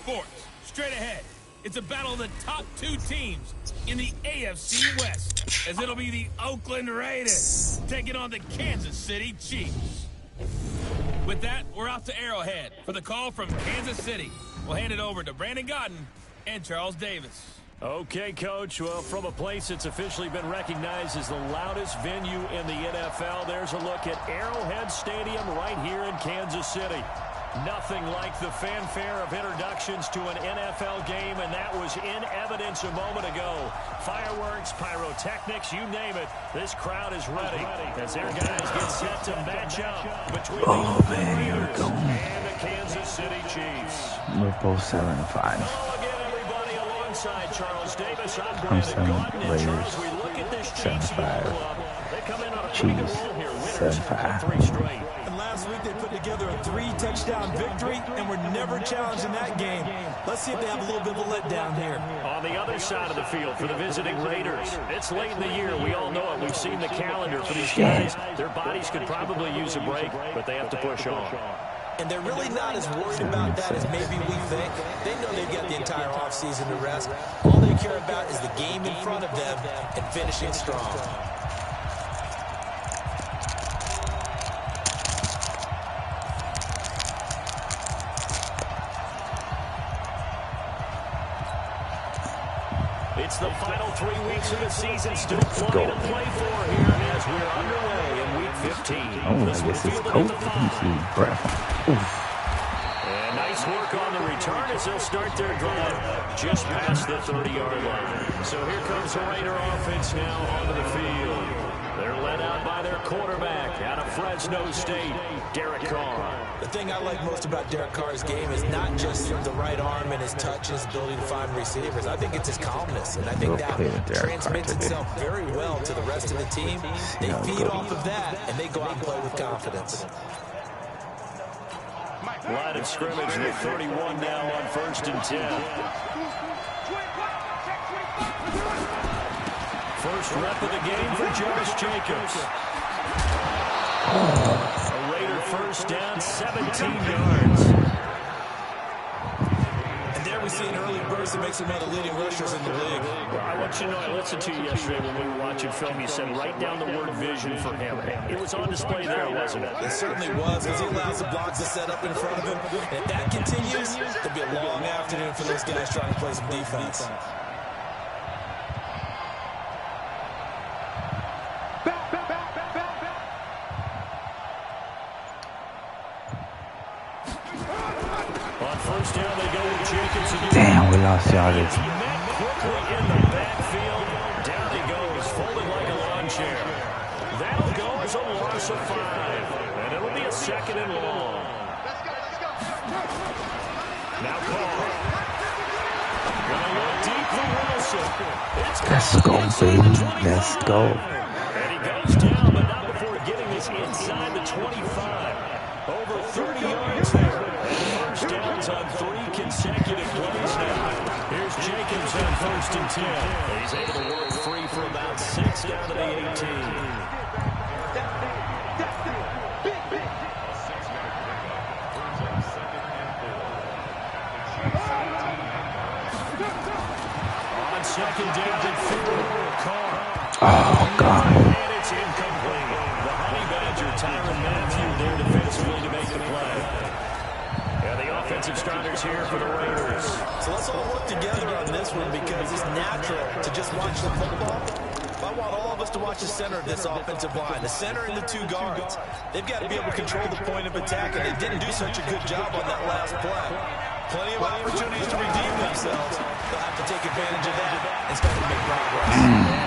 sports. Straight ahead, it's a battle of the top two teams in the AFC West, as it'll be the Oakland Raiders taking on the Kansas City Chiefs. With that, we're off to Arrowhead for the call from Kansas City. We'll hand it over to Brandon Gaudin and Charles Davis. Okay, Coach. Well, from a place that's officially been recognized as the loudest venue in the NFL, there's a look at Arrowhead Stadium right here in Kansas City. Nothing like the fanfare of introductions to an NFL game, and that was in evidence a moment ago. Fireworks, pyrotechnics, you name it. This crowd is ready as their guys get set to match up between the Raiders and the Kansas City Chiefs. We're both 7-5. Hello again, everybody. Alongside Charles Davis, I'm Brandon Gaudin. And Charles, we look at this Chiefs club. They come in on a pretty good roll here, winners of 3 straight. Last week they put together a 3-touchdown victory and were never challenged in that game. Let's see if they have a little bit of a letdown here. On the other side of the field for the visiting Raiders, it's late in the year. We all know it. We've seen the calendar for these guys. Their bodies could probably use a break, but they have to push on. And they're really not as worried about that as maybe we think. They know they've got the entire offseason to rest. All they care about is the game in front of them and finishing strong. It's the final 3 weeks of the season, still plenty to play for here as we're underway in Week 15. Oh, I guess it's cold. And nice work on the return as they'll start their drive just past the 30-yard line. So here comes the Raider offense now onto the field. They're led out by their quarterback out of Fresno State, Derek Carr. The thing I like most about Derek Carr's game is not just the right arm and his touch and his ability to find receivers. I think it's his calmness, and I think that transmits itself very well to the rest of the team. They feed off of that, and they go out and play with confidence. Line of scrimmage with 31 now on 1st and 10. First rep of the game for Josh Jacobs. A Raider first down, 17 yards. And there we see an early burst that makes him one of the leading rushers in the league. Well, I want you to know, I listened to you yesterday when we were watching film. You said write down the word vision for him. It was on display there, wasn't it? It certainly was, because he allows the blocks to set up in front of him. And if that continues, it'll be a long afternoon for those guys trying to play some defense. Damn, we lost yardage. Quickly in the backfield. Down he goes, folded like a lawn chair. That'll go as a loss of 5. And it'll be a 2nd and long. Now Carr. Gonna look deep for Wilson. Let's go, baby. Let's go. And he goes down, but not before getting this inside the 25. Over 30 yards there. And first downs on 3 consecutive plays now. Here's Jacobs on 1st and 10. He's able to work free for about 6 down to the 18. On 2nd down and 4, Carr. Oh, God. And it's incomplete. The Honey Badger, Tyrann Mathieu, there defensively to make the play. Yeah, the offensive starters here for the Raiders. So let's all work together on this one, because it's natural to just watch the football. I want all of us to watch the center of this offensive line, the center and the 2 guards. They've got to be able to control the point of attack, and they didn't do such a good job on that last play. Plenty of opportunities to redeem themselves. They'll have to take advantage of that and start to make progress.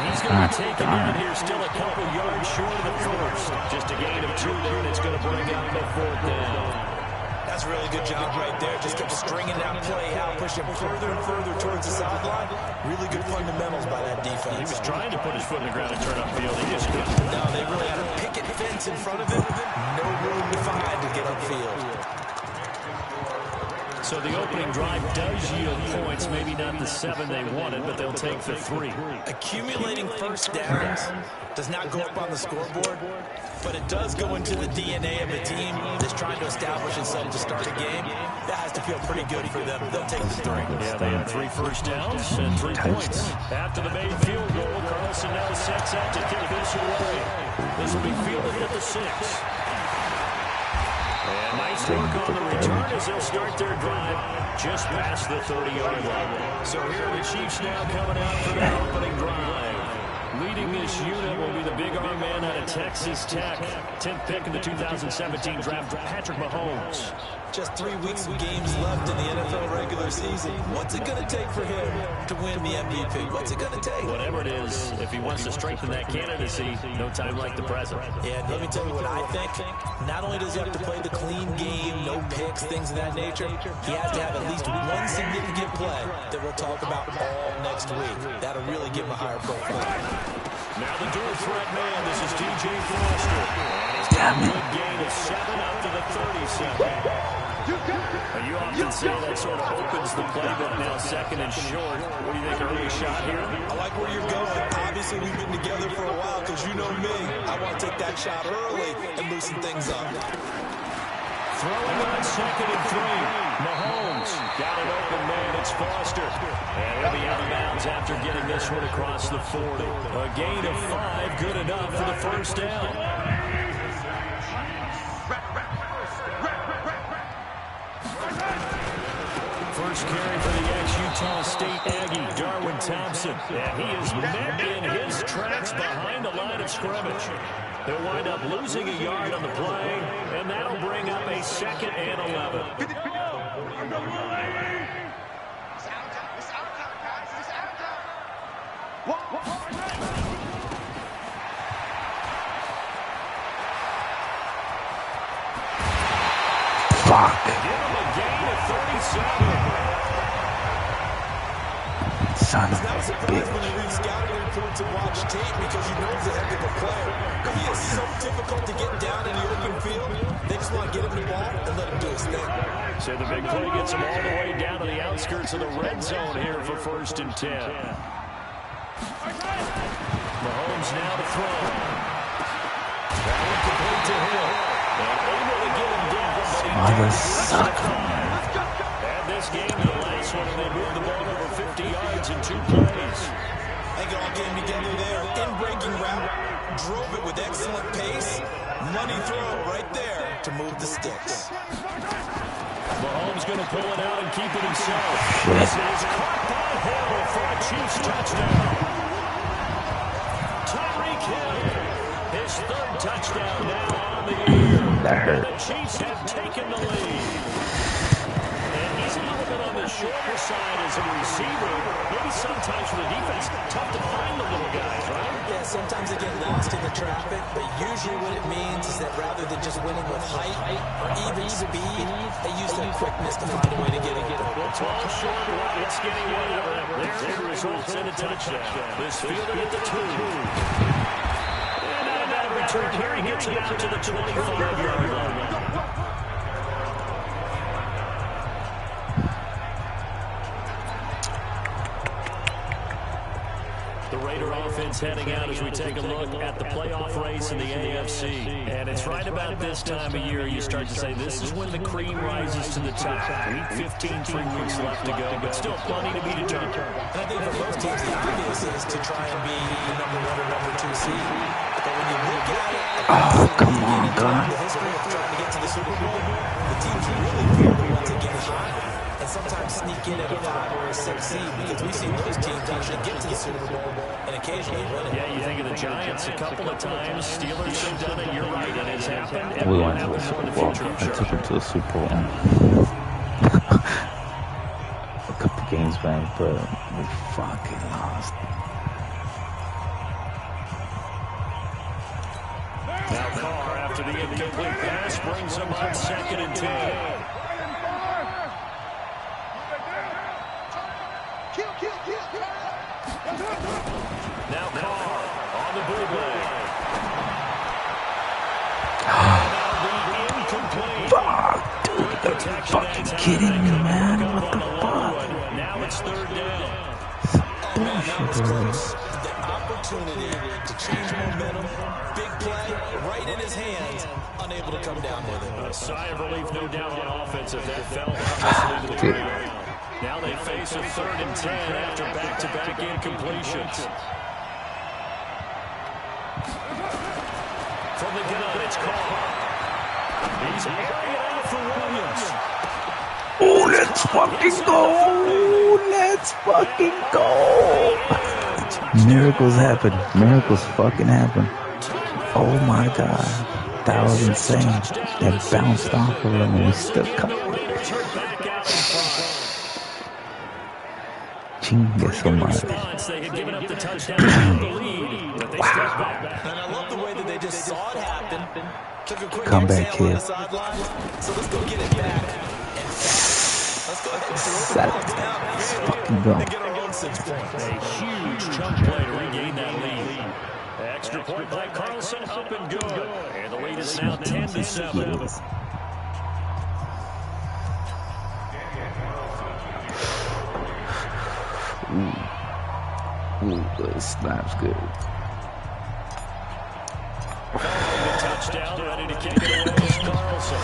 He's going to be taken down here, still a couple yards short of the first. Just a gain of 2 there, and it's going to bring up the 4th down. That's a really good job right there. Just kept stringing that play out, pushing further and further towards the sideline. Really good fundamentals by that defense. He was trying to put his foot in the ground and turn upfield. He just couldn't. No, they really had a picket fence in front of him. No room to find to get upfield. So the opening drive does yield points, maybe not the 7 they wanted, but they'll take the 3. Accumulating first downs does not go up on the scoreboard. but it does go into the DNA of a team that's trying to establish itself to start a game. That has to feel pretty good for them. They'll take the 3. Yeah, they had 3 first downs and 3 points. After the main field goal, Carlson now sets out to kick this away. This will be fielded at the 6. And nice work on the return as they'll start their drive just past the 30-yard line. So here are the Chiefs now coming out for their opening drive. Leading this unit will be the big arm man out of Texas Tech. 10th pick in the 2017 draft, Patrick Mahomes. Just 3 weeks of games left in the NFL regular season. What's it going to take for him to win the MVP? What's it going to take? Whatever it is, if he wants to strengthen that candidacy, no time like the present. Yeah, let me tell you what I think. Not only does he have to play the clean game, no picks, things of that nature, he has to have at least one significant play that we'll talk about all next week. That'll really give him a higher profile. Now the dual threat man, this is T.J. Foster. Damn it. Good gain of 7 up to the 37. You often say that sort of opens the playbook now, second and short. What do you think, early shot here? I like where you're going. Obviously, we've been together for a while because you know me. I want to take that shot early and loosen things up. Throwing on second and 3. Mahomes got an open man. It's Foster. And he'll be out of bounds after getting this one across the 40. A gain of 5, good enough for the first down. First carry for the ex-Utah State Aggie, Darwin Thompson. And he is met in his tracks behind the line of scrimmage. They'll wind up losing a yard on the play, and that'll bring up a 2nd and 11. Fuck. Give him a gain of 37. Son of Not a surprised when bitch. you read scouting reports and watch tape because you know he's a heck of a player. But he is so difficult to get down in the open field. They just want to get him the ball and let him do his thing. So the big play gets him all the way down to the outskirts of the red zone here for 1st and 10. Mahomes now to throw. That one complete to Hill. And able to get him down. Mother sucker. And this game to the last one, and they moved the ball over 50 yards in 2 plays. I think it all came together there. In-breaking route, drove it with excellent pace. Money throw right there to move the sticks. Mahomes going to pull it out and keep it himself. This is caught by Hill for a Chiefs touchdown. Tyreek Hill, his 3rd touchdown now on the year. That hurt. The Chiefs have taken the lead. And he's a little bit on the shorter side as a receiver. Maybe sometimes for the defense, tough to find the little guys, right? Yeah, sometimes they get lost in the traffic, but usually what it means is that rather than just winning with height or even speed, they use their quickness to find a way to get it. It's all short, it's getting whatever. There results in a touchdown. This fielder at the 2. And out of that return, here he gets it out to the 25-yard line. The Raider offense heading out as we take a look at the playoff race in the AFC. And it's right about this time of year you start to say this is when the cream rises to the top. Week 15, 3 weeks left to go, but still plenty to be determined. And I think for most teams, the obvious is to try and be the number 1 or number 2 seed. But when you look at it, Oh, come on, God. the history of trying to get to the Super Bowl, the teams really fear the ones that get hot and sometimes sneak in at a 5 or a 6 seed because we've seen those teams actually get to the Super Bowl and occasionally win it. Yeah, you think of the Giants a couple of times. Steelers have done it. You're right. It has happened. We went to the Super Bowl. I took him to the Super Bowl. A couple games back, but we fucking lost. Now Carr, after the incomplete pass, brings him up 2nd and 10. Now Carr on the bootleg. Fuck, dude, are you fucking kidding me, man? What the fuck? Now it's 3rd down. Bullshit, dude. The opportunity to change momentum. Big play, right in his hands, unable to come down with it. A sigh of relief, no doubt, on offense if that fell harmlessly to the ground. Now they face a 3rd and 10 after back-to-back incompletions. From the gun, it's caught. He's airing it out for Williams. Oh, let's fucking go! Let's fucking go! Miracles happen. Miracles fucking happen. Oh my god. That was insane. That bounced off of him and we still cut. Chingue su madre. Wow. And I love the way that they just saw it happen. Took a quick Comeback kid. so let's go get it back. Let's go ahead and throw it down. Let's fucking go. And get our own 6 points. A huge chunk play to regain that lead. Extra point by Carlson, up and good. And the lead is now 10-7. Ooh, good. Snaps good. The touchdown, ready to kick it away is Carlson.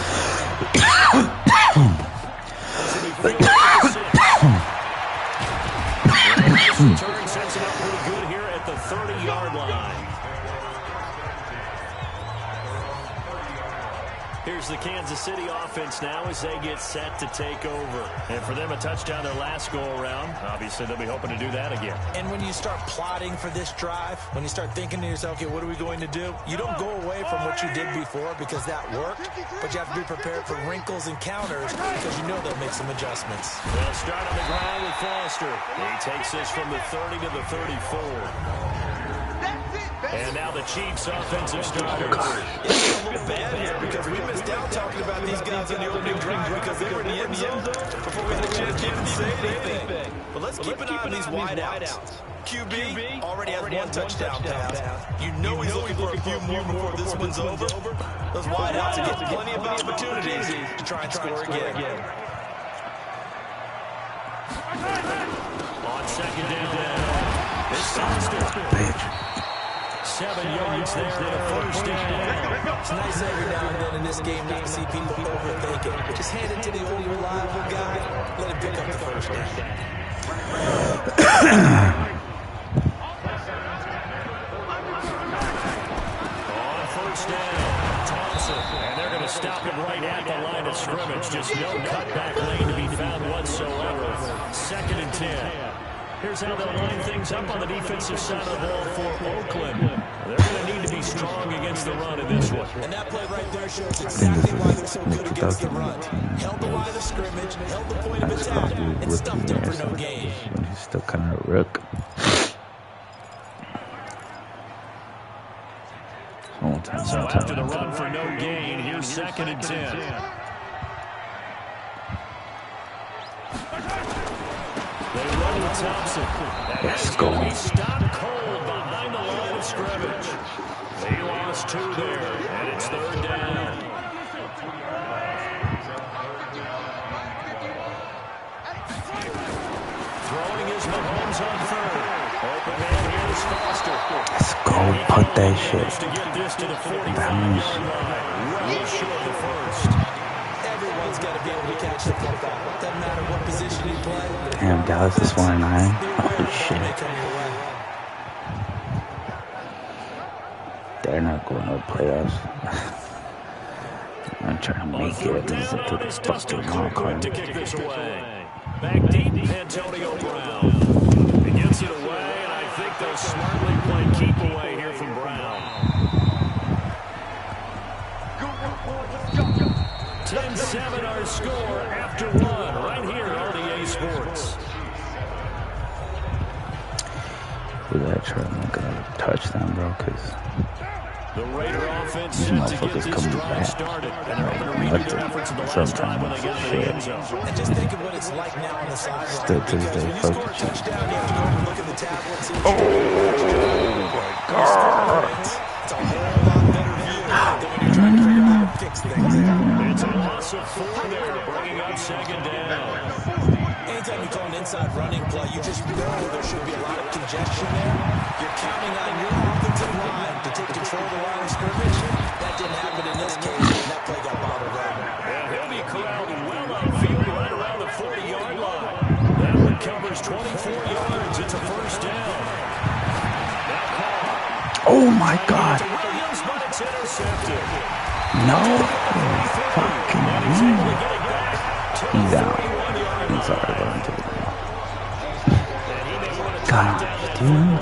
Return sets it up pretty good here at the 30-yard line. Here's the Kansas City offense now as they get set to take over. And for them, a touchdown their last go-around. Obviously, they'll be hoping to do that again. And when you start plotting for this drive, when you start thinking to yourself, okay, what are we going to do? You don't go away from what you did before because that worked, but you have to be prepared for wrinkles and counters because you know they'll make some adjustments. They'll start on the ground with Foster. He takes this from the 30 to the 34. And now the Chiefs offensive starters. It's a little bad here because we missed out talking about these guys in the opening drive because they were in the end zone before we had a chance to even say anything. But let's keep an eye on these wideouts. QB already has 1 touchdown pass. You know he's looking for a few more before this one's over. Those wideouts are getting plenty of opportunities to try and score again. On second down, it's Foster. 7 yards there for the first down. It's nice every now and then in this game not to see people overthink it. Just hand it to the old reliable guy. Let him pick up the first down. On first down, Thompson. And they're going to stop him right at the line of scrimmage. Just no cutback lane to be found whatsoever. 2nd and 10. Here's how they'll line things up on the defensive side of the ball for Oakland. They're going to need to be strong against the run in this one. And that play right there shows exactly why they're so good against the run. Held the line of scrimmage, held the point of attack, and stuffed him for no gain. He's still kind of a rook. So after the run for no gain, here's 2nd and 10. They run with Thompson. Let's go. He stopped cold behind the line of scrimmage. He lost 2 there, and it's 3rd down. Throwing his Mahomes on 3rd. Open man, here's Foster. Let's go. Put that shit. To get this to the 45-yard line. Well short the first. Everyone's got to be able to catch the football. Doesn't matter what position you play. Damn, Dallas is 1-9. Oh shit. They're not going to the playoffs. I'm trying to make it into the fucking wild card. To kick this away. Back deep, Antonio Brown. He gets it away, and I think they'll smartly play keep away here from Brown. 10-7 our score after 1 right here on EA Sports. We gotta try to make another touchdown, bro, because the Raider offense these set to get motherfuckers this coming drive back. started. And they're hoping to redo their efforts in the last drive when they get to the end zone. And just think of what it's like now on the sideline. Still to this day, When you fuck score a the Chiefs. touchdown, you have to go and look at the tablet and see Oh my god. it's a whole lot better view than when you're trying to figure out how to fix things there. It's a loss of 4 there, bringing up 2nd down. anytime you call an inside running play, you just know there should be a lot of congestion there. You're counting on your offensive line to take control of the line of scrimmage. That didn't happen in this case, and that play got bottled up. Yeah, he'll be corralled well upfield right around the 40-yard line. That one covers 24 yards. It's a first down. Oh, my God. Williams, but it's intercepted. No. Fucking me. He's out. He's already going to the ground. God, dude.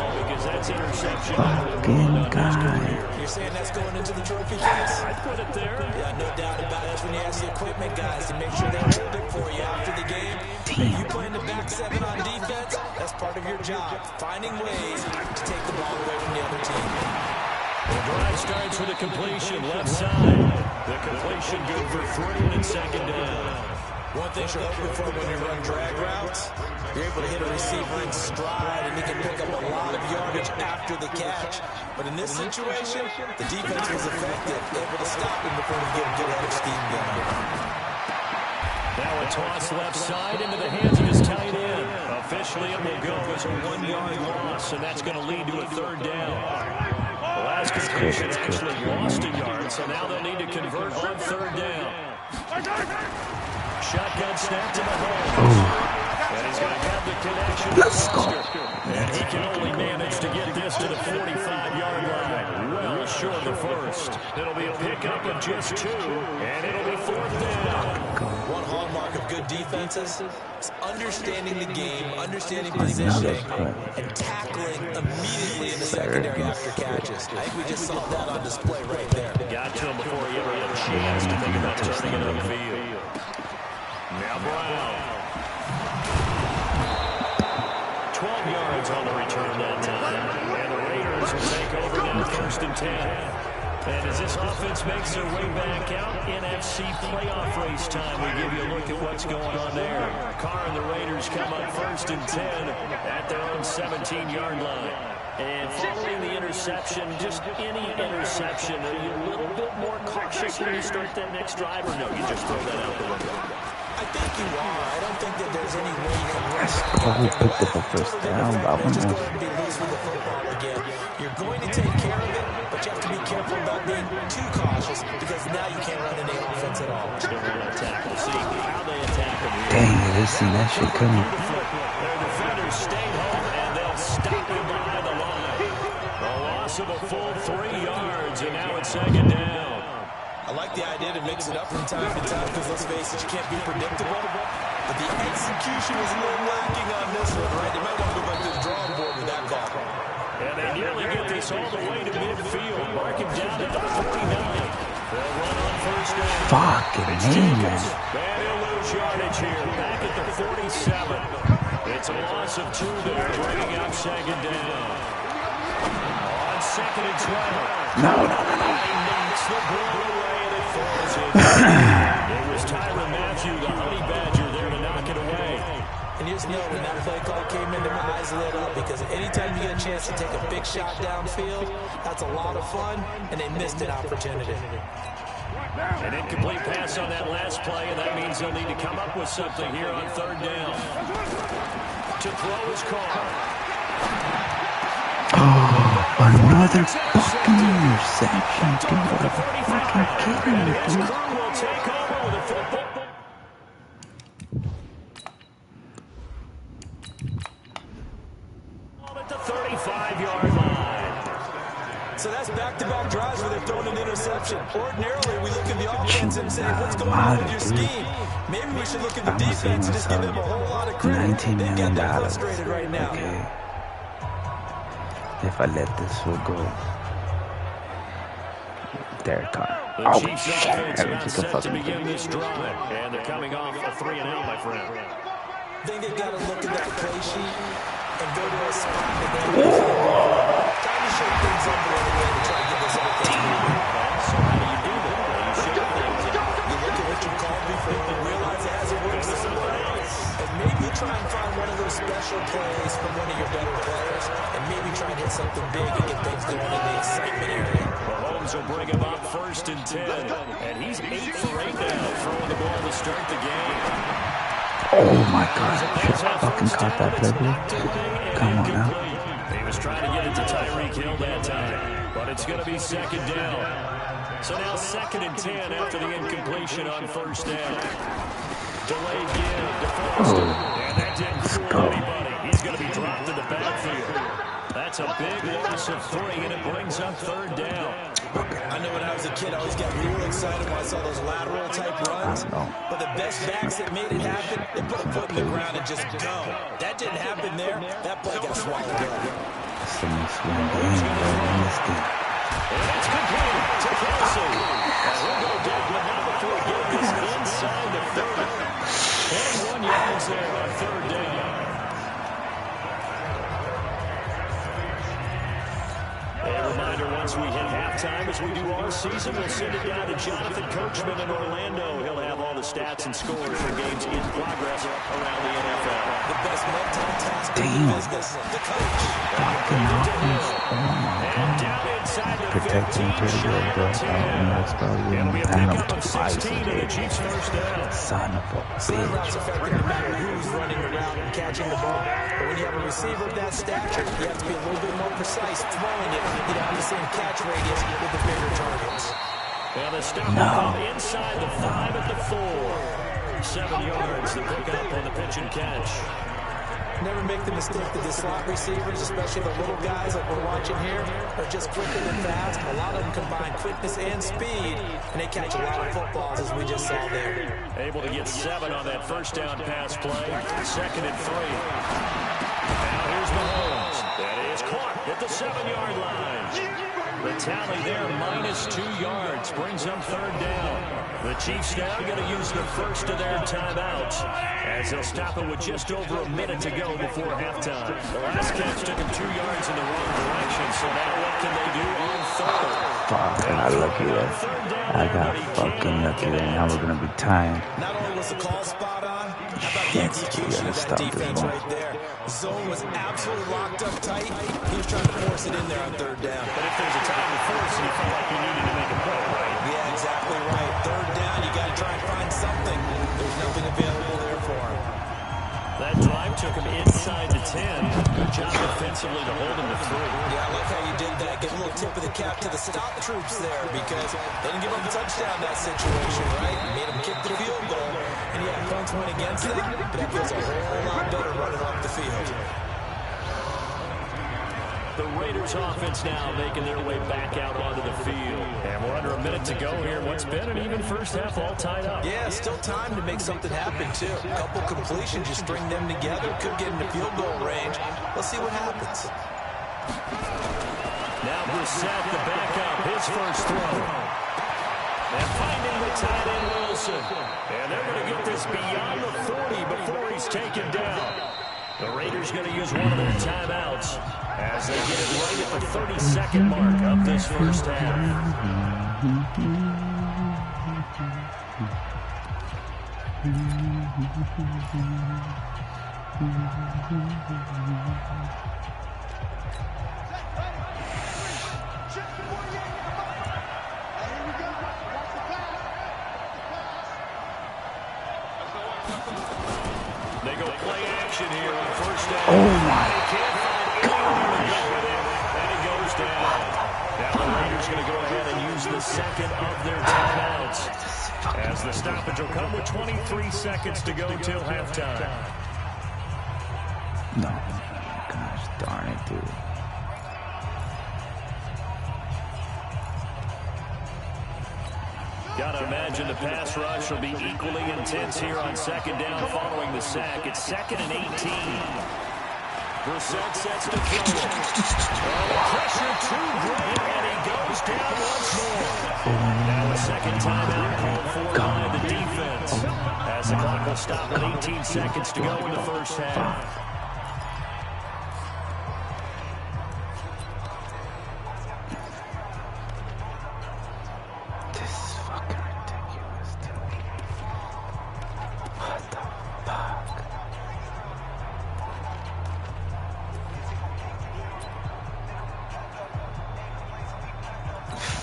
Fucking guy. You're saying that's going into the trophy case? I put it there. Yeah, no doubt about it. That's when you ask the equipment guys to make sure they hold it for you after the game. You playing the back seven on defense, that's part of your job. Finding ways to take the ball away from the other team. The drive starts with a completion left side. The completion good for 3 and second down. One thing you're hoping for when you run drag routes, you're able to hit a receiver in stride and he can pick up a lot of yardage after the catch. But in this situation, the defense was effective, able to stop him before he get a good head of steam going. Now a toss left side into the hands of his tight end. Officially, it will go as a 1-yard loss, and that's going to lead to a third down. The last completion actually lost a yard, so now they'll need to convert on third down. Shotgun snap to Mahomes. And he's going to have the connection. Let's go. And he can only manage to get this to the 45-yard line. Well short of the first. It'll be a pickup of just 2, and it'll be fourth down. One hallmark of good defenses is understanding the game, understanding positioning, and tackling immediately in the secondary after catches. I think we just saw that on display right there. Got to him before he ever had a chance to think about turning it upfield. Now Brown. 12 yards on the return that time. And the Raiders will take over now, first and 10. And as this offense makes their way back out, NFC playoff race time, we give you a look at what's going on there. Carr and the Raiders come up first and 10 at their own 17-yard line. And following the interception, just any interception, are you a little bit more cautious when you start that next drive, or no, you just throw that out the window? I think you are. I don't think that there's any way you can run Oh, we picked up a first down, but just go ahead and be loose with the football again. You're going to take care of it, but you have to be careful about being too cautious because now you can't run any offense at all. They're going to attack. We'll see how they attack him here. dang, I just seen that shit coming. Their defenders stay home, and they'll stop him behind the line. A loss of a full 3 yards, and now it's second down. I like the idea to mix it up from time to time because, let's face it, you can't be predictable. But the execution was a little lacking on this one, right? They might want to go back to the drawing board with that call. And they nearly get this all the way to midfield. Mark him down at the 49. They'll run on first down. Fucking man. And he'll lose yardage here. Back at the 47. It's a loss of 2 there, bringing up second down. On second and 12. No. He knocks the ball away, and it falls in. It was Tyrann Mathieu, the honey badger, there to knock it away. And you just know when that play call came into my eyes lit up because anytime you get a chance to take a big shot downfield, that's a lot of fun, and they missed an opportunity. An incomplete pass on that last play, and that means they'll need to come up with something here on third down. To throw his Carr. Oh, another fucking interception, dude. What the fucking kidding me, dude? Carr will take over with a football. At the 35-yard line. So that's back-to-back drives where they've thrown an interception. Ordinarily, we look at the offense and say, what's going on with your scheme? Maybe we should look at the defense and just give them a whole lot of credit. $19 million. They've got them frustrated right now. Okay. If I let this one go. Derek Carr. Oh, shit. I was just a fucking begin this drive. And they're coming off a 3-and-out, my friend. I think they've got to look at that play sheet and go to a spot that they're trying to shake things up a little bit and try to get this offense moving. So how do you do that? You shake things up. You look at what you called before and realize it hasn't worked for someone else. And maybe you try and find one of those special plays from one of your better players and maybe try and hit something big and get things going in the excitement area. Mahomes will bring him up first and 10. And he's 8 for 8 now, throwing the ball to start the game. Oh my God. Should have fucking caught that play, dude. Come on now. He was trying to get it to Tyreek Hill that time, but it's going to be second down. So now 2nd and 10 after the incompletion on first down. Delayed give to Foster, and that didn't fool anybody. He's going to be dropped in the backfield. That's a big loss of 3, and it brings up 3rd down. I know when I was a kid, I always got real excited when I saw those lateral-type runs. But the best backs that made it happen, they put a foot in the ground and just go. That didn't happen there. That play got swallowed up. It's the most win game, bro, in this game. And it's complete to Kelsey. And he'll go down, but not before getting this inside the 30. 21 yards there on 3rd down. A reminder, once we hit halftime, as we do all season, we'll send it down to Jonathan Coachman in Orlando. He'll have all the stats and scores from games in progress around the NFL. The best multitask in the business, the coach. Fucking offense. Oh my God. Protecting pretty good, bro. I don't know what's going on. Had him twice a day. Son of a Slant routes bitch. effective no matter who's running the route and catching the ball. But when you have a receiver of that stature, you have to be a little bit more precise throwing it. You don't have the same catch radius with the bigger targets. Well, the stop will come inside the 5 at the 4. 7 yards to pick up on the pitch and catch. Never make the mistake that the slot receivers, especially the little guys like we're watching here, are just quicker than fast. A lot of them combine quickness and speed, and they catch a lot of footballs, as we just saw there. Able to get 7 on that first down pass play. 2nd and 3. Now here's Mahomes. That is caught at the 7-yard line. The tally there, -2 yards, brings up 3rd down. The Chiefs now going to use the first of their timeouts, as they'll stop it with just over a minute to go before halftime. The last catch took him 2 yards in the wrong direction, so now what can they do on 3rd? Fuck, I got lucky there. I got fucking lucky there. Now we're going to be tying. Not only was the call spot on, how about the Shit, execution we of gotta that stop this defense ball. right there? Zone was absolutely locked up tight. He was trying to force it in there on 3rd down. But if there's a time to force it, you felt like you needed to make a play, right? Yeah, exactly right. 3rd down, you got to try and find something. There's nothing available there for him. That drive took him inside the 10. Good job defensively to hold him to 3. Yeah, I like how you did that. Give a little tip of the cap to the stop troops there, because they didn't give up a touchdown in that situation, right? Made them kick the field goal. And yeah, points went against them, but that feels a whole lot better running off the field. The Raiders offense now making their way back out onto the field. And we're under a minute to go here. What's been an even first half all tied up. Yeah, still time to make something happen, too. A couple completions, you string them together. Could get into field goal range. Let's see what happens. Now Brissett, the backup, his first throw. And finding the tight end Wilson. And they're going to get this beyond the 40 before he's taken down. The Raiders going to use one of their timeouts as they get it right at the 32nd mark of this first half. They go play action here on first down. Oh my gosh. And it goes down. Now the Raiders going to go ahead and use the second of their timeouts, as the stoppage will come with 23 seconds to go till halftime. No. Gosh darn it, dude. Gotta imagine the pass rush will be equally intense here on second down following the sack. It's 2nd and 18. Brissett sets to throw it. Pressure too great, and he goes down once more. Now a second timeout called for by the defense, as the clock will stop with 18 seconds to go in the first half. This is fucking ridiculous, dude. What the fuck?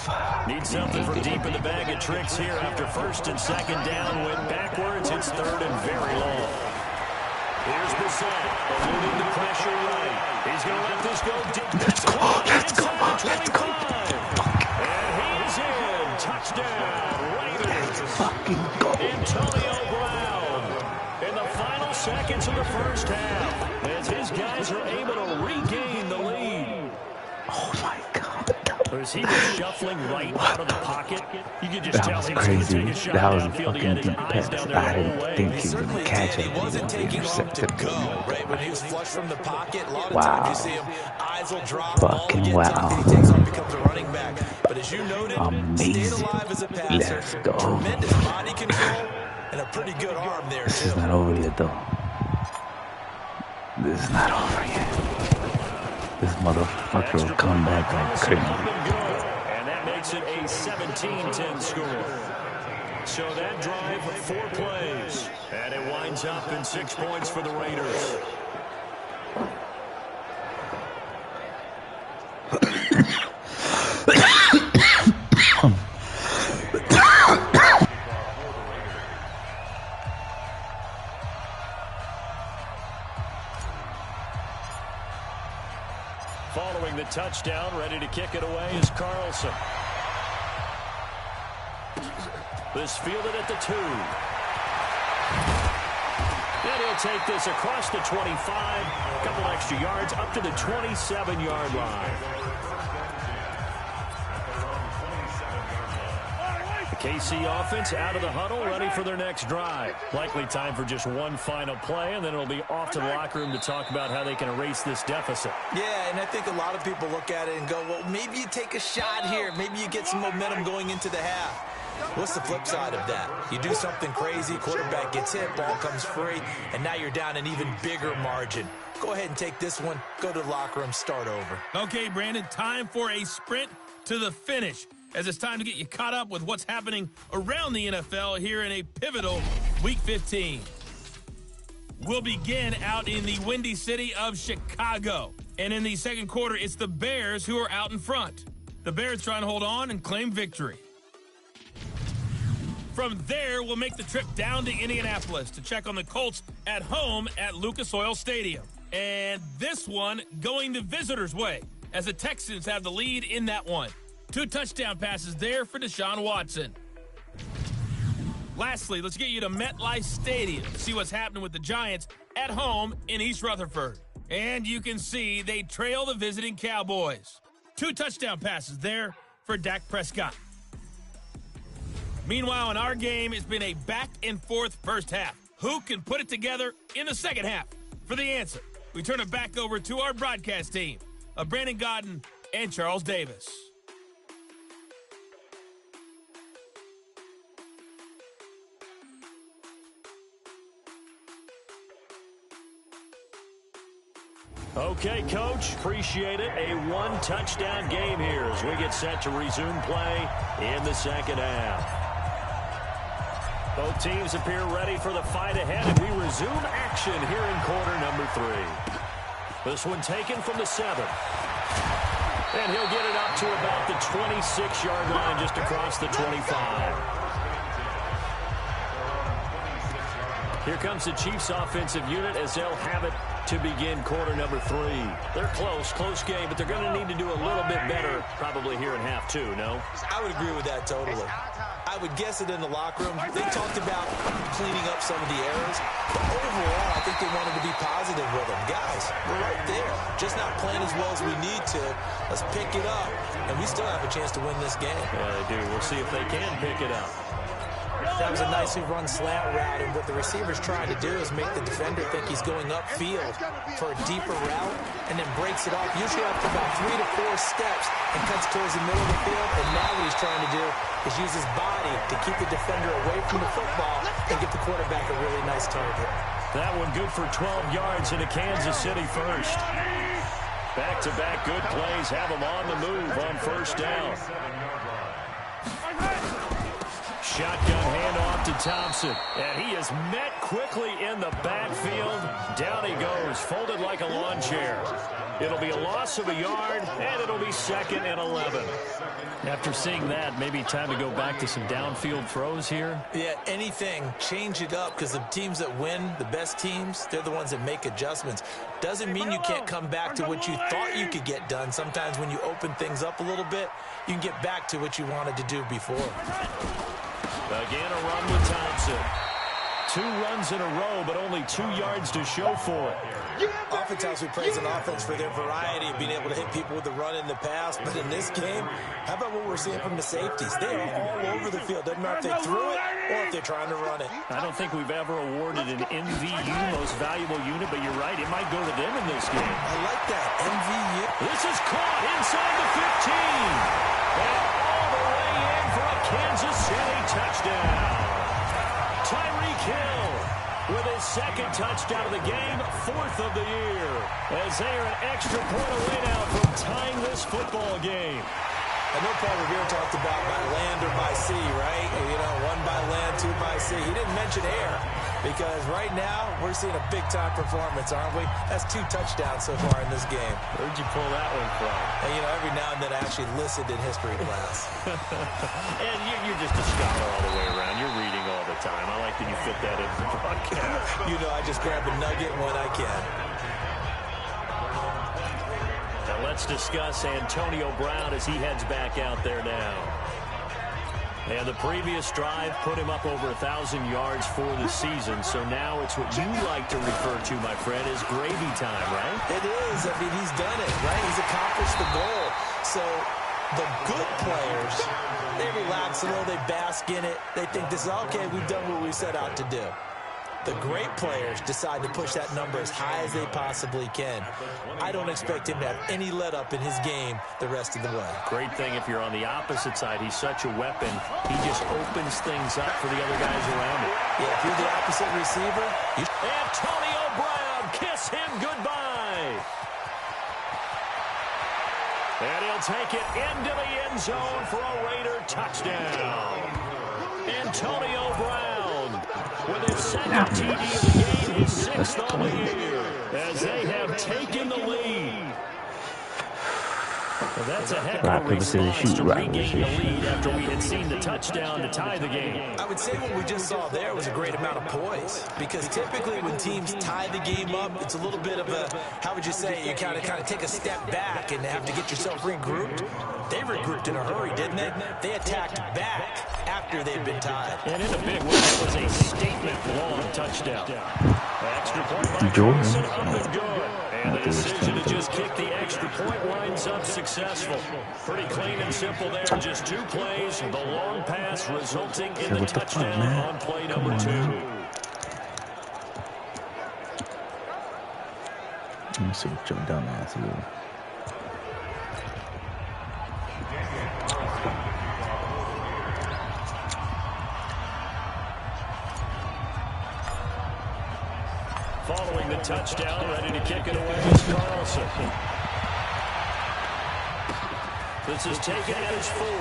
Fuck. Need something from deep in the bag of tricks here after first and second down. Went backwards. It's third and very long. Here's Brissett, eluding the pressure right. He's going to let this go deep. Let's go. And he's in. Touchdown, Raiders. Fucking go. Antonio Brown in the final seconds of the first half as his guys are able to regain the lead. Oh, my God. As he was shuffling right out of the pocket, you could just tell That was he was going to crazy. take a shot That was a downfield. He fucking had his deep eyes pass. down there I the whole didn't way. think He he was certainly going to catch did. it. He wasn't taking off to Intercepted go, him. right? When he was flush from the pocket, a lot of Wow. times you see him, eyes will drop, ball will Fucking get wow. tough, and he takes off, becomes a running back. But as you noted, stayed Amazing. alive as a passer, Let's go. tremendous body control, and a pretty good arm there, This too. is not over yet, though. This is not over yet. This motherfucker will come back like crazy. And that makes it a 17-10 score. So that drive, 4 plays. And it winds up in 6 points for the Raiders. Following the touchdown, ready to kick it away is Carlson. This fielded at the 2. And he'll take this across the 25. A couple extra yards up to the 27-yard line. The KC offense out of the huddle, ready for their next drive. Likely time for just one final play, and then it'll be off to the locker room to talk about how they can erase this deficit. Yeah, and I think a lot of people look at it and go, well, maybe you take a shot here. Maybe you get some momentum going into the half. What's the flip side of that? You do something crazy, quarterback gets hit, ball comes free, and now you're down an even bigger margin. Go ahead and take this one, go to the locker room, start over. Okay, Brandon, time for a sprint to the finish, as it's time to get you caught up with what's happening around the NFL here in a pivotal Week 15. We'll begin out in the windy city of Chicago. And in the second quarter, it's the Bears who are out in front. The Bears trying to hold on and claim victory. From there, we'll make the trip down to Indianapolis to check on the Colts at home at Lucas Oil Stadium. And this one going the visitors' way, as the Texans have the lead in that one. 2 touchdown passes there for Deshaun Watson. Lastly, let's get you to MetLife Stadium to see what's happening with the Giants at home in East Rutherford. And you can see they trail the visiting Cowboys. 2 touchdown passes there for Dak Prescott. Meanwhile, in our game, it's been a back-and-forth first half. Who can put it together in the second half? For the answer, we turn it back over to our broadcast team of Brandon Gaudin and Charles Davis. Okay, Coach, appreciate it. A 1-touchdown game here as we get set to resume play in the second half. Both teams appear ready for the fight ahead, and we resume action here in quarter number 3. This one taken from the 7. And he'll get it up to about the 26-yard line, just across the 25. Here comes the Chiefs offensive unit as they'll have it to begin quarter number 3. They're close game, but they're going to need to do a little bit better probably here in half 2, no? I would agree with that totally. I would guess it in the locker room. They talked about cleaning up some of the errors, but overall, I think they wanted to be positive with them. Guys, we're right there. Just not playing as well as we need to. Let's pick it up, and we still have a chance to win this game. Yeah, they do. We'll see if they can pick it up. That was a nicely run slant route, and what the receiver's trying to do is make the defender think he's going upfield for a deeper route, and then breaks it off, usually after about 3 to 4 steps, and cuts towards the middle of the field. And now what he's trying to do is use his body to keep the defender away from the football and give the quarterback a really nice target. That one good for 12 yards into Kansas City first. Back-to-back good plays have them on the move on first down. shotgun handoff to Thompson. And he is met quickly in the backfield. Down he goes, folded like a lawn chair. It'll be a loss of a yard, and it'll be 2nd and 11. After seeing that, maybe time to go back to some downfield throws here. Yeah, anything. Change it up, because the teams that win, the best teams, they're the ones that make adjustments. Doesn't mean you can't come back to what you thought you could get done. Sometimes when you open things up a little bit, you can get back to what you wanted to do before. Again, a run with Thompson. 2 runs in a row, but only 2 yards to show for it. Oftentimes we praise an offense for their variety of being able to hit people with the run in the pass, but in this game, how about what we're seeing from the safeties? They are all over the field. Doesn't matter if they threw it or if they're trying to run it. I don't think we've ever awarded an MVU, most valuable unit, but you're right, it might go to them in this game. I like that, MVU. This is caught inside the 15. And all the way in for a Kansas City touchdown. Tyreek Hill with his 2nd touchdown of the game, 4th of the year. As they are an extra point away now from tying this football game. I know Paul Revere talked about by land or by sea, right? You know, 1 by land, 2 by sea. He didn't mention air because right now we're seeing a big-time performance, aren't we? That's 2 touchdowns so far in this game. Where'd you pull that one from? And, you know, every now and then I actually listened in history class. And you're just a scholar all the way around. You're reading all the time. I like that you fit that in the broadcast. You know, I just grab a nugget when I can. Now let's discuss Antonio Brown as he heads back out there now. And the previous drive put him up over 1,000 yards for the season. So now it's what you like to refer to, my friend, as gravy time, right? It is. I mean, he's done it, right? He's accomplished the goal. So the good players, they relax a little, they bask in it. They think this is, okay, we've done what we set out to do. The great players decide to push that number as high as they possibly can. I don't expect him to have any let-up in his game the rest of the way. Great thing if you're on the opposite side. He's such a weapon. He just opens things up for the other guys around him. Yeah, if you're the opposite receiver, Antonio Brown, kiss him goodbye. And he'll take it into the end zone for a Raider touchdown. Antonio Brown with his 2nd TD of the game, his 6th on the year, as they have taken the lead. Well, that's a heck of a response to regain the lead after we had seen the touchdown to tie the game. I would say what we just saw there was a great amount of poise, because typically when teams tie the game up, it's a little bit of a, how would you say, you kind of take a step back and have to get yourself regrouped. They regrouped in a hurry, didn't they? They attacked back after they'd been tied. And in a big way, it was a statement-long touchdown. Extra point by Carson, up and good. And the decision to just kick the extra point winds up successful. Pretty clean and simple there. Just 2 plays. The long pass resulting in the touchdown on play number 2. Let me see what your dumb ass is. Following the touchdown, ready to kick it away is Carlson. This is taken at his 4. And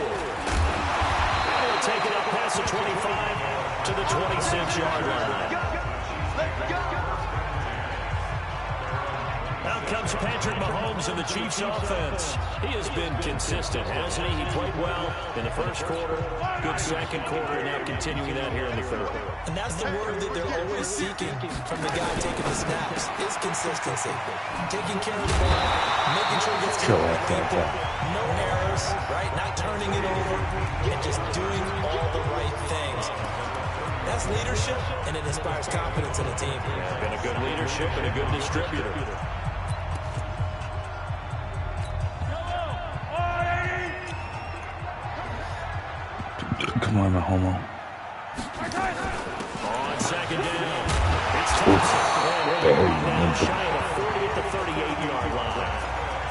he'll take it up past the 25 to the 26-yard line. Out comes Patrick Mahomes in the Chiefs offense. He has been consistent, hasn't he? He played well in the first quarter, good second quarter, and now continuing that here in the third. And that's the word that they're always seeking from the guy taking the snaps, is consistency. Taking care of the ball, making sure it gets to the right people, no errors, right? Not turning it over, and just doing all the right things. That's leadership, and it inspires confidence in a team. Been a good leadership and a good distributor. Come on, the homo. On 2nd down, it's Thompson. Now shy of the 40 at the 38-yard line.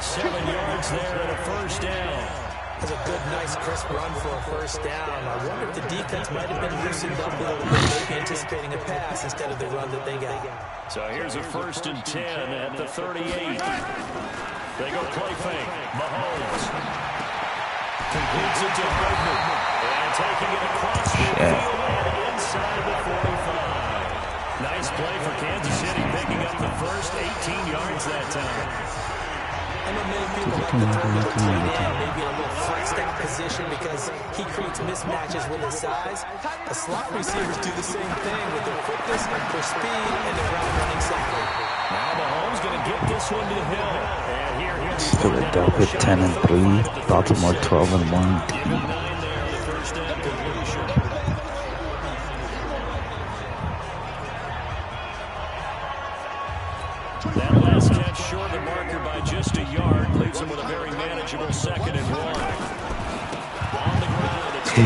7 yards there and a first down. That's a good, nice, crisp run for a first down. I wonder if the defense might have been loosened up a little bit, maybe anticipating a pass instead of the run that they got. So here's a 1st and 10 at the 38. They go play fake. Mahomes. Completes it to Hardman. And taking it across the field and inside the 45. Nice play for Kansas City, picking up the first 18 yards that time. I know many people like to throw the tight end maybe in a little flexed out position because he creates mismatches with his size. The slot receivers do the same thing with their quickness, their speed, and their route running savvy. Now Mahomes going to get this one to Hill. And here Philadelphia 10-3, Baltimore 12-1 team. That last catch short the marker by just a yard leaves him with a very manageable 2nd and 1. On the ground, it's you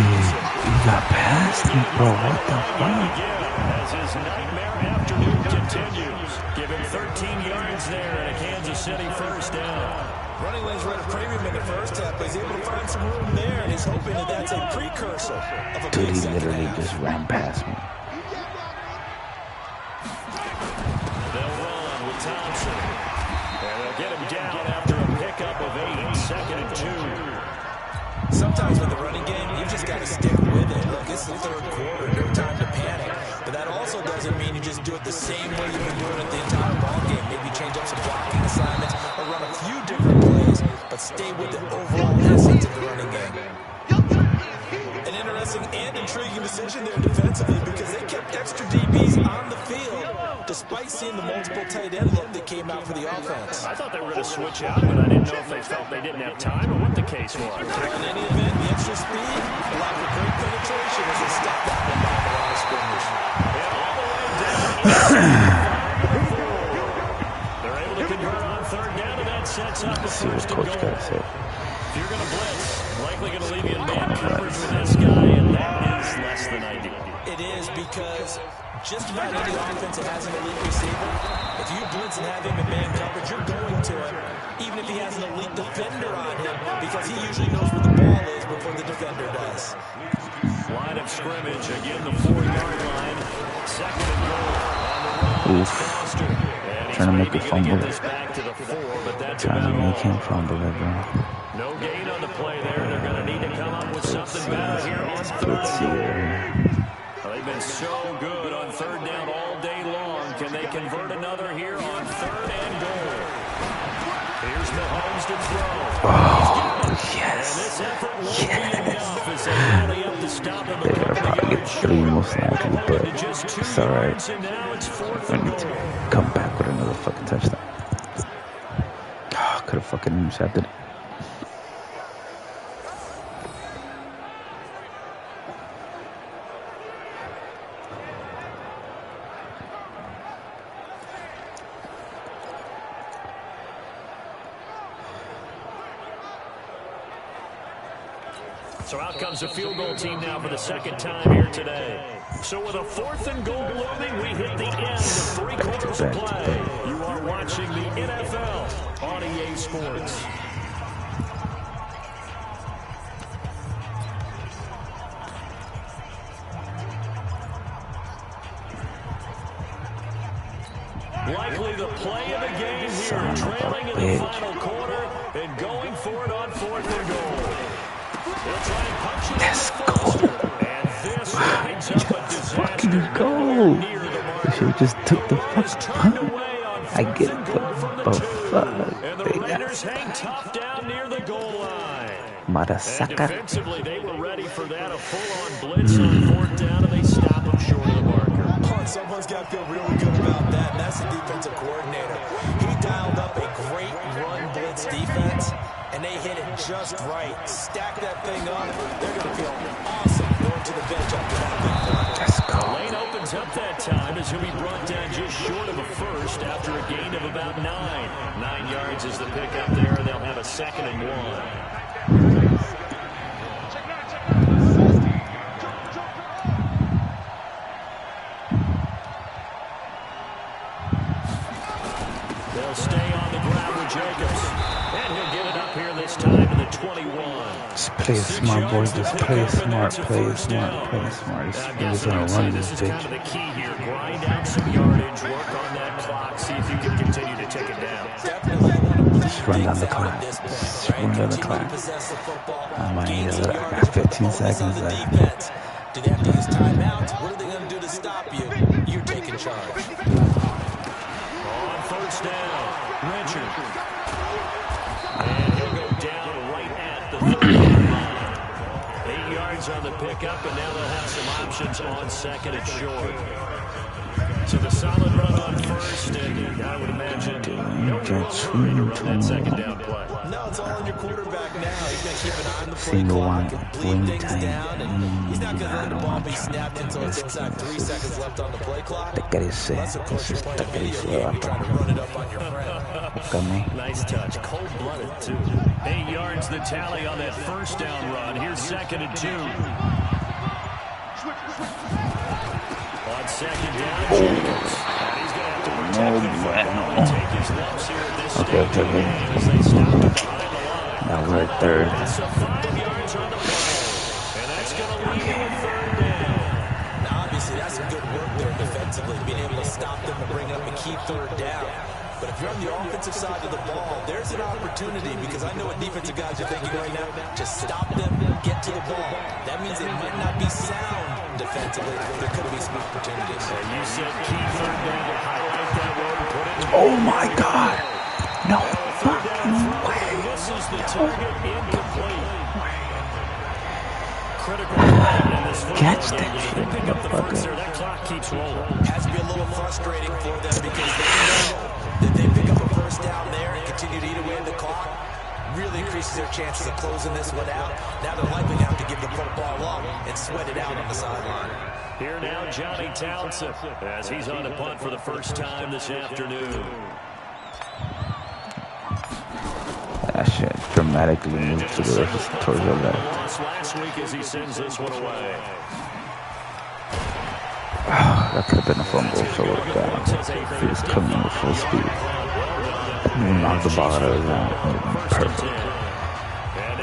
got past me, bro. What the fuck? As his nightmare afternoon continues, giving 13 yards there and a Kansas City first down. Running lanes read a premium in the first half, but he's able to find some room there, and he's hoping that that's a precursor of a Dude, he literally just ran past me. Thompson. And they'll get him down after a pickup of 8, 2nd and 2. Sometimes with the running game, you just got to stick with it. Look, it's the third quarter, no time to panic. But that also doesn't mean you just do it the same way you've been doing it the entire ball game. Maybe change up some blocking assignments or run a few different plays, but stay with the overall essence of the running game. An interesting and intriguing decision there defensively because they kept extra DBs on the field despite seeing the multiple tight end look that came out for the offense. I thought they were going to switch out, but I didn't know if they felt they didn't have time or what the case was. In any event, the extra speed allowed for great penetration as they stepped that one down the line of scrimmage. And all the way down. They're able to convert on 3rd down, and that sets up the first and goal. If you're going to blitz, likely going to leave you in man coverage with this guy, and that is less than ideal. It is because just about any offense that has an elite receiver, if you blitz and have him in man coverage, you're going to him, even if he has an elite defender on him, because he usually knows where the ball is before the defender does. Line of scrimmage, again the 4-yard line. 2nd and goal on the run. Foster. Trying to make a fumble. Back to the 4, but that's Trying to make him all. fumble it, bro. No gain on the play there. They're going to need to come up with something better here on 3rd down. They've been so good on 3rd down all day long. Can they convert another here on 3rd and goal? Here's Mahomes to throw. Oh, yes. And this effort won't be enough as they rally up to stop him. They're going to probably get 3 most likely, but it's alright. We need to come back with another fucking touchdown. Oh, could have fucking intercepted it. So out comes the field goal team now for the 2nd time here today. So with a 4th and goal looming, we hit the end of 3 quarters of play. You are watching the NFL on EA Sports. Likely the play of the game here, trailing in the final quarter and going for it on 4th and goal. Let's go. Let's fucking go. You should have just took the fucking punt. I get it, but fuck. The Raiders hang tough down near the goal line. Marasaka. Defensively, they were ready for that, a full-on blitz on 4th down, and they stop him short of the marker. Someone's got to feel really good about that, and that's the defensive coordinator. He dialed up a great run blitz defense, and they hit it just right. Stack that thing up. They're going to feel awesome going to the bench after that big play. Let's go. Lane opens up that time as he'll be brought down just short of a first after a gain of about 9. 9 yards is the pickup there, and they'll have a 2nd and 1. They'll stay on the ground with Jacobs. And he'll get it up here this time to the 21. Just play it smart, boys. Just play it smart, play it smart, play it smart. He's going to run this bitch. Kind of the key here. Grind out some yardage, work on that clock, see if you can continue to take it down. Definitely one of the Just run down the things out clock. at this point, Just right? run down the Continue to clock. possess the football. I might Gains yell some it. I yardage, got but the 15 focus on seconds the left. defense. Do they have to use timeouts? What are they going to do to stop you? You're taking charge. On first down, Richard. And he'll go down right at the 30-yard line. 8 yards on the pickup, and now they'll have some options on second and short. So the solid run on first, and I would imagine no real hurry to run that second down play. No, it's all on your quarterback now. He's going to keep an eye on the play Single clock one, and bleed things time. down. And he's not going to let the I ball don't be want snapped until it's inside 3 seconds left on the play clock. Unless, of course, you're playing a video game, you're trying to run it up on your friend. Nice touch. Cold-blooded, too. 8 yards the tally on that first down run. Here's second and 2. On second down, Jacobs. And he's going to have to protect the football and take his lumps here at this stage of the game as they stop it behind the line. Now we're at third. So 5 yards on the play. And that's going to lead you with third down. Now, obviously, that's some good work there defensively, being able to stop them and bring up a key third down. But if you're on the offensive side of the ball, there's an opportunity, because I know what defensive guys are thinking right now. Just stop them, get to the ball. That means it might not be sound defensively. There could be some opportunities. And you said key third down to highlight that one, put it in. Oh my God! No fucking way! Misses the target, incomplete. Critical play in this football Catch game. that If shit, they pick up the first motherfucker. there, that clock keeps rolling. Has to be a little frustrating for them, because they know that they pick up a first down there and continue to eat away at the clock. Really increases their chances of closing this one out. Now they're likely to have to give the football up and sweat it out on the sideline. Here now, Johnny Townsend, as he's on the punt for the first time this afternoon. That shit dramatically moved to the left, towards the left. Lost last week as he sends this one away. That could have been a fumble, so it would have got. He was coming in with full speed. He knocked the ball out of his hand. Perfect.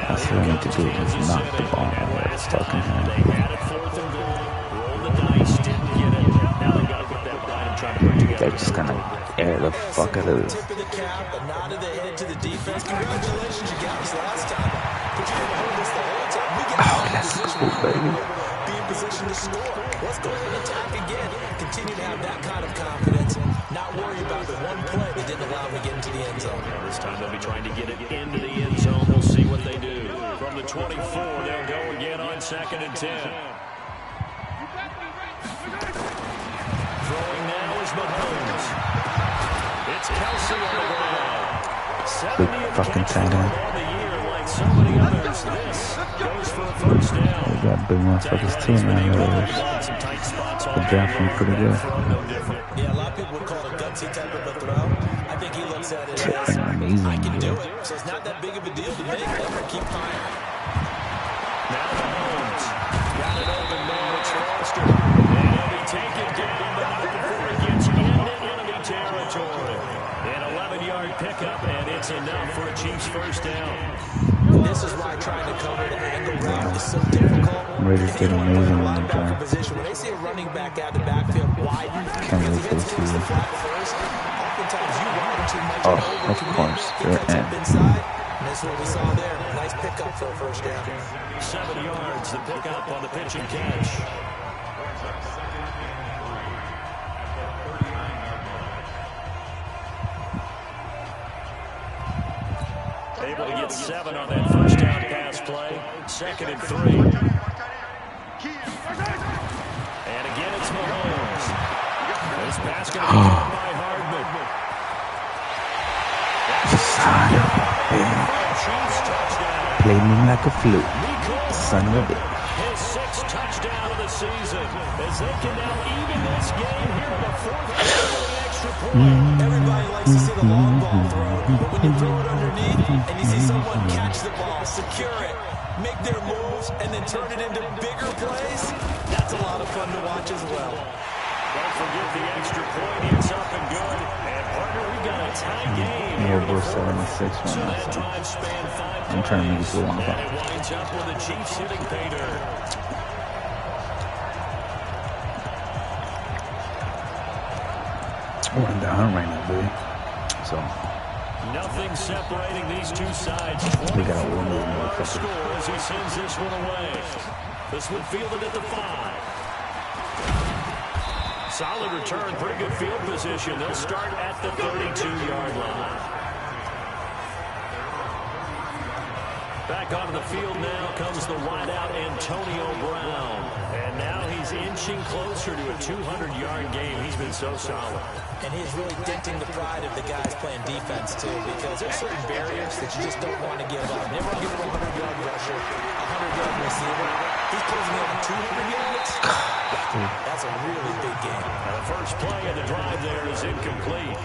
That's what I need to do, is knock the ball out of his fucking hand. They had it 4th and goal. Rolled the dice, didn't get it. Now they got to put that behind and try to put together. They're just gonna air the fuck out of this. Tip of the cap, a nod of the head to the defense. Congratulations, you got us last time. But you didn't hold us the whole time. We get Oh, let's go, baby. be in position to score. Let's go ahead and attack again. Continue to have that kind of confidence. Not worry about the one play that didn't allow them to get into the end zone. This time they'll be trying to get it into the end zone. We'll see what they do. From the 24, they'll go again on 2nd and 10. Throwing now is Mahomes. It's Kelsey on the ground. Big fucking tight end. On the year, like so many others, this goes for a first down. We got big motherfuckers too now. Some tight spots on The draft went pretty good. no different. Yeah, a lot of people would call it a gutsy type of a throw. I think he looks at it as, Amazing, I can do yeah. it. So it's not that big of a deal to make. Let her keep firing. Now Mahomes. Got it open, man. It's Foster. And he'll be taken down, but not before he gets into enemy territory. An 11-yard pickup, and it's enough for a Chiefs first down. This is why trying to cover the angle route is so difficult. Raiders If did you want amazing a on the linebacker drive. position, when they see a running back out of the backfield widen, Can't because wait he for gets the to use the season. flat first, oftentimes you widen too much Oh, and of overcommit. course, He they're cuts in. up inside, and that's what we saw there. Nice pickup for a first down. 7 yards, the pickup on the pitch and catch. Able to get 7 on that first down pass play. 2nd and 3. And again, it's Mahomes. This pass going to be caught by Hardman. Son of a bitch. Chiefs touchdown. Played me like a flute. Son of a bitch. His 6th touchdown of the season as they can now even this game here in the 4th quarter with an extra point. Everybody likes to see the long ball thrown, but when you throw it underneath and you see someone catch the ball, secure it, make their moves, and then turn it into bigger plays, that's a lot of fun to watch as well. Don't forget the extra point. It's up and good. And partner, we've got a tie game. Yeah, we're 76 right So now, that so drive span 5 I'm trying to make it to a long and ball. it winds up with the Chiefs hitting pay dirt. We're down right now, baby. So Nothing separating these two sides. 24 score as he sends this one away. This one fielded at the 5. Solid return, pretty good field position. They'll start at the 32-yard line. Back onto the field now comes the wideout Antonio Brown. And now he's inching closer to a 200-yard game. He's been so solid. And he's really denting the pride of the guys playing defense, too, because there's certain barriers that you just don't want to give up. Never give a 100-yard rusher, a 100-yard receiver. He's closing in on 200 yards. That's a really big game. Now the first play of the drive there is incomplete.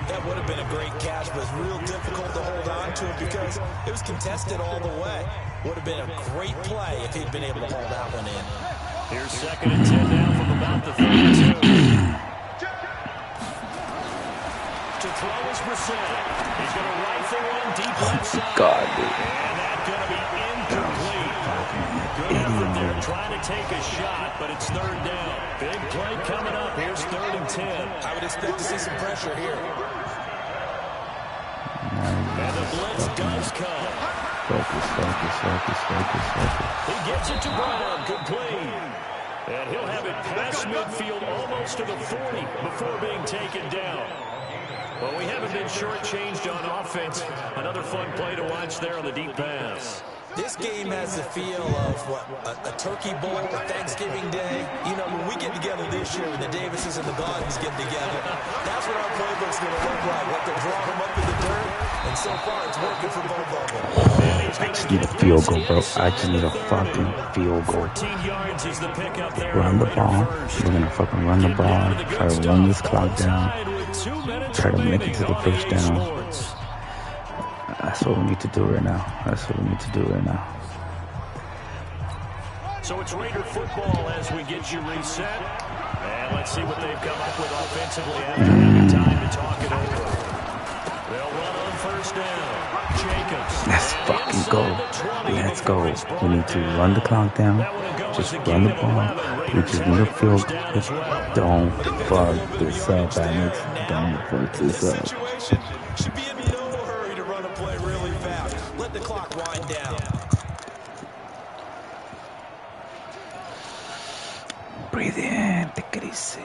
That would have been a great catch, but it's real difficult to hold on to it because it was contested all the way. Would have been a great play if he'd been able to hold that one in. Here's 2nd and 10 now from about the 32. To throw is Brissett. He's going to rifle one deep left side. God, dude. And that's going to be incomplete. Good effort there trying to take a shot, but it's 3rd down. Big play coming up. Here's 3rd and 10. I would expect to see some pressure here. And the blitz does come. Focus. He gets it to Brown, complete. And he'll have it past midfield almost to the 40 before being taken down. Well, we haven't been shortchanged on offense. Another fun play to watch there on the deep pass. This game has the feel of a turkey bowl, a Thanksgiving Day. You know, when we get together this year, when the Davises and the Gaudens get together, that's what our playbook's going to look like. What they're drawing them up in the dirt, and so far it's working for both of them. I just need a field goal, bro. I just need a fucking field goal. 14 yards is the pickup there. Run the ball. We're going to fucking run the ball. Try to run this clock down. Try to make it to the first down. That's what we need to do right now. So it's Raider football as we get you reset. And let's see what they've come up with offensively after having time to talk it over. They'll run on 1st down. Jacobs. Let's fucking go. Let's go. We need to run the clock down. Just run the ball. We just need a field goal. Don't fuck this up, Alex. Don't fuck this up. Should be in no hurry to run a play really fast. Let the clock wind down. Breathe in. Take it easy.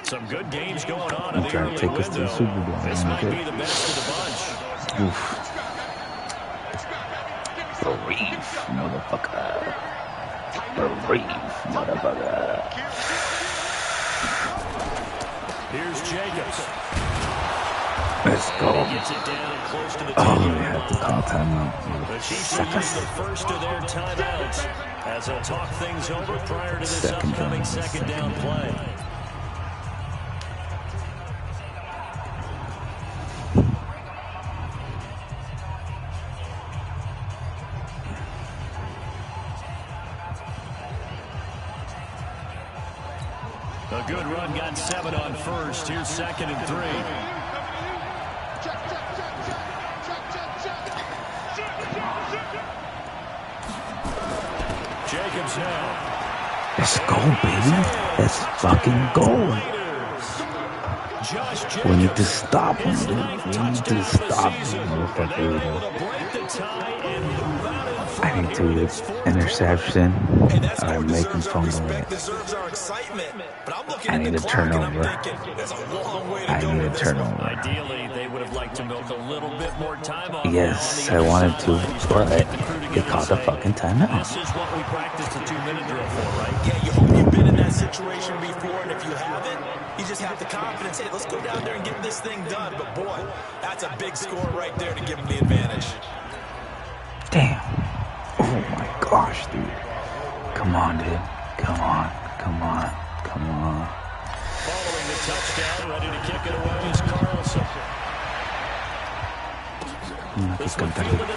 Some good games going on in I'm the trying early to take us to the Super Bowl. This might be the best of the bunch. Oof. Brief, motherfucker. Here's Jacobs. Let's go. Gets it down close to the Oh, we have to call timeout. The Chiefs use the first of their timeouts as they'll talk things over prior to this upcoming second down play. A good run, got 7 on 1st. Here's 2nd and 3. Jacobs now. Let's go, baby. Let's fucking go. We need to stop him, dude. We need to stop him, motherfucker. I need to interception. Make him fumble it. I need a turnover. I need a turnover. Ideally, they would have liked to milk a little bit more time off. Yes, I wanted to, but they called the fucking timeout. This is what we practiced the 2-minute drill for, right? Yeah, you hope you've been in that situation before, and if you haven't, you just have the confidence, hey, let's go down there and get this thing done. But boy, that's a big score right there to give them the advantage. Damn. Oh my gosh, dude. Come on, dude. Come on. Following the touchdown, ready to kick it away is Carlson. This one fielded at the 5.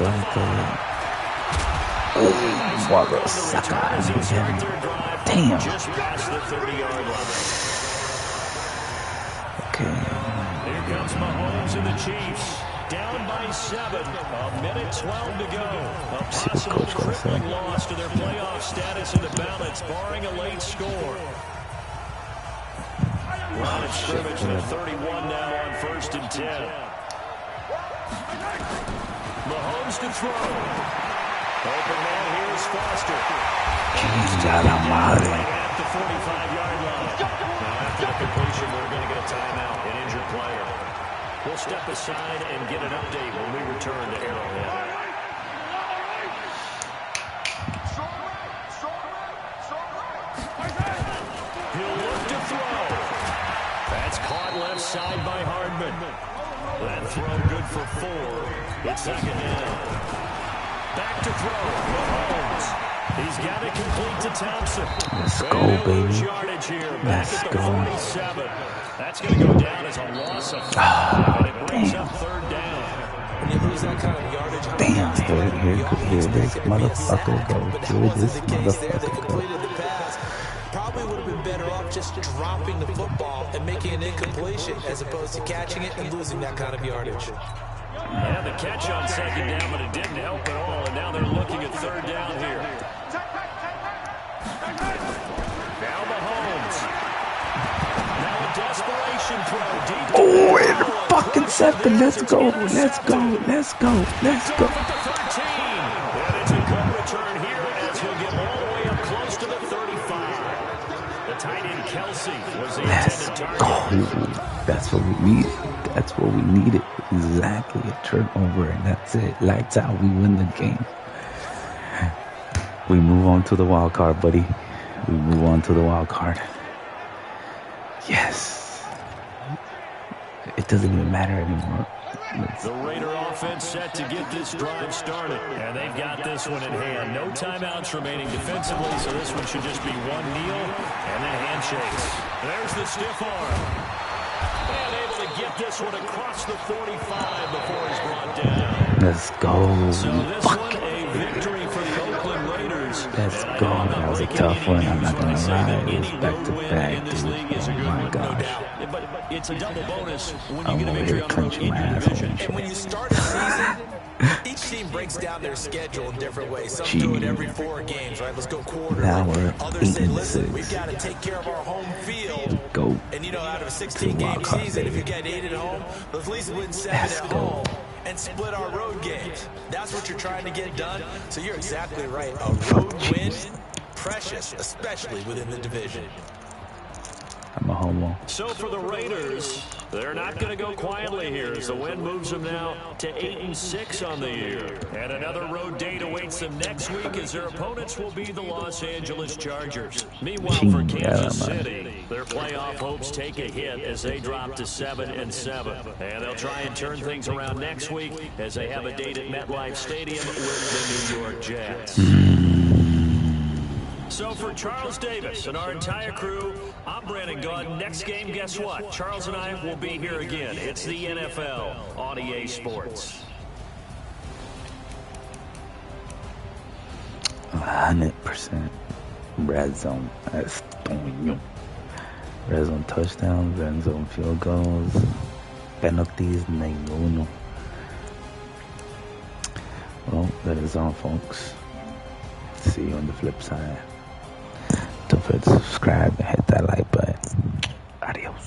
Oh, what a sucker. Damn. Just past the 30-yard line. Okay. Here comes Mahomes and the Chiefs. Down by 7. A minute 12 to go. A possible crippling loss to their playoff status in the balance, barring a late score. line of scrimmage to 31 now on 1st and 10. Mahomes to throw. Open man here is Foster. Chinga la madre. At the 45-yard line. Now after the completion, we're going to get a timeout, an injured player. We'll step aside and get an update when we return to Arrowhead. He'll look to throw. That's caught left side by Hardman. That throw good for 4. It's 2nd down. Back to throw. Mahomes. He's got it complete to Thompson. Let's go, baby. Yardage here. Let's go. 47. That's going to go down as a loss of 5. And it brings up 3rd down. When you lose that kind of yardage, Damn, here this motherfucker go. Here this motherfucker go. Probably would have been better off just dropping the football and making an incompletion as opposed to catching it and losing that kind of yardage. Yeah, the catch on 2nd down, but it didn't help at all. And now they're looking at 3rd down here. Now Mahomes. Now a desperation throw. Deep Oh, and fucking 7. Let's go. Let's go. Let's go. Let's go. at the 13. And it's a good return here as he'll get all the way up close to the 35. The tight end Kelsey was the Let's intended go. target. That's what we need. That's what we needed. Exactly. A turnover, and that's it. Lights out. We win the game. We move on to the wild card, buddy. We move on to the wild card. Yes. It doesn't even matter anymore. The Raider offense set to get this drive started. And they've got this one in hand. No timeouts remaining defensively, so this one should just be one kneel and then handshakes. There's the stiff arm. And able to get this one across the 45 before he's brought down. Let's go. So this one, a victory for the Oakland Raiders. Let's go. That was a tough one. I'm not going to lie. It was back-to-back, dude. Oh, my gosh. But it's a double bonus when you I'm get a over victory here on the road clenching in my your asshole division. and And when shit. you start a season, each team breaks down their schedule in different ways. Some do it every 4 games, right? Let's go quarterly. Now we're Others say, 8-6. listen, we've got to take care of our home field. Go. And, you know, out of a To the 16-game wild card, season, if you baby. get 8 at home, let's at least win 7 Let's at go. home and split our road games. That's what you're trying to get done. So you're exactly right. A road win, precious, especially within the division. I'm a homo. So for the Raiders, they're not going to go quietly here as the win moves them now to 8-6 on the year. And another road date awaits them next week as their opponents will be the Los Angeles Chargers. Meanwhile, for Kansas City, their playoff hopes take a hit as they drop to 7-7. And they'll try and turn things around next week as they have a date at MetLife Stadium with the New York Jets. So for Charles Davis and our entire crew, I'm Brandon Gaudin. Next game, guess what? Charles and I will be here again. It's the NFL on EA Sports. 100% red zone. That's red zone touchdowns, red zone field goals, penalties, ninguno. Well, that is all, folks. See you on the flip side. Don't forget to subscribe and hit that like button. Adios.